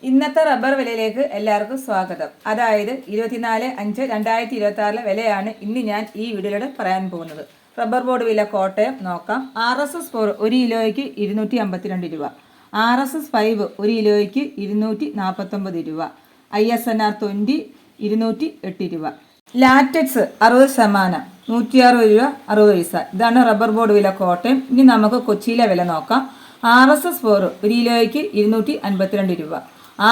ഇന്നത്തെ റബ്ബർ വിലയിലേക്ക് എല്ലാവർക്കും സ്വാഗതം. അതായത് 24/5/2026 വിലയാണ് ഇന്ന് ഞാൻ ഈ വീഡിയോയിലൂടെ പറയാൻ പോകുന്നത്. റബ്ബർ ബോർഡ് വില കോട്ടയം നോക്കാം. RSS 4 1 കിലോയ്ക്ക് 252 രൂപ, RSS 5 1 കിലോയ്ക്ക് 249 രൂപ, ISNR 20 208 രൂപ. ലാറ്റക്സ് 60% 160 രൂപ 60 പൈസ. ഇതാണ് റബ്ബർ ബോർഡ് വില കോട്ടയം. ഇനി നമുക്ക് കൊച്ചിയിലെ വില നോക്കാം. RSS 4 1 കിലോയ്ക്ക് 252 രൂപ,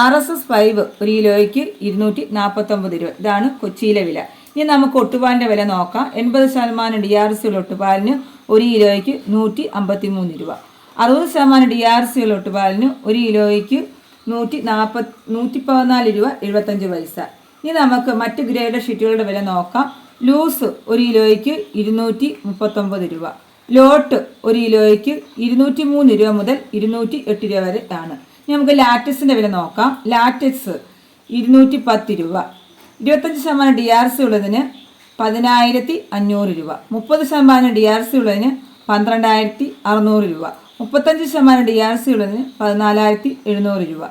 RSS 5 1 കിലോയ്ക്ക് 249 രൂപ. ഇതാണ് കൊച്ചിയിലെ വില. ഇനി നമുക്ക് ഒട്ടുപാലിൻ്റെ വില നോക്കാം. 80% DRC ഉള്ള ഒട്ടുപാലിന് 1 കിലോയ്ക്ക് 153 രൂപ, 60% DRC ഉള്ള ഒട്ടുപാലിന് 1 കിലോയ്ക്ക് 114 രൂപ 75 പൈസ. ഇനി നമുക്ക് മറ്റ് ഗ്രേഡ് ഷീറ്റുകളുടെ വില നോക്കാം. ലൂസ് 1 കിലോയ്ക്ക് 239 രൂപ, ലോട്ട് 1 കിലോയ്ക്ക് 203 രൂപ മുതൽ 208 രൂപ വരെ ആണ്. ഇനി നമുക്ക് ലാറ്റക്സിൻ്റെ വില നോക്കാം. ലാറ്റക്സ് 210 രൂപ, 25% DRC ഉള്ളതിന് 10,500 രൂപ, 30% DRC ഉള്ളതിന് 12,600 രൂപ, 35% DRC ഉള്ളതിന് 14,700 രൂപ,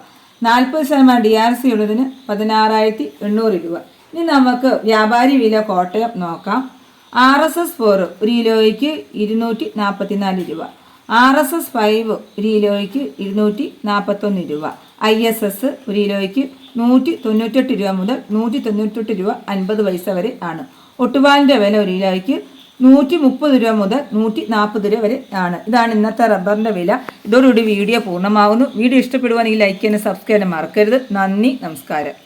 40% DRC ഉള്ളതിന് 16,800 രൂപ. ഇനി നമുക്ക് വ്യാപാരി വില കോട്ടയം നോക്കാം. RSS 4 1 കിലോയ്ക്ക് 244 രൂപ, RSS 5 1 കിലോയ്ക്ക് 241 രൂപ, ISS 1 കിലോയ്ക്ക് 198 രൂപ മുതൽ 198 രൂപ 50 പൈസ വരെ ആണ്. ഒട്ടുപാലിൻ്റെ വില 1 കിലോയ്ക്ക് 130 രൂപ മുതൽ 140 രൂപ വരെ ആണ്. ഇതാണ് ഇന്നത്തെ റബ്ബറിൻ്റെ വില. ഇതോടുകൂടി വീഡിയോ പൂർണ്ണമാകുന്നു. വീഡിയോ ഇഷ്ടപ്പെടുവാണെങ്കിൽ ലൈക്ക് ചെയ്യാനും സബ്സ്ക്രൈബ് ചെയ്യാനും മറക്കരുത്. നന്ദി, നമസ്കാരം.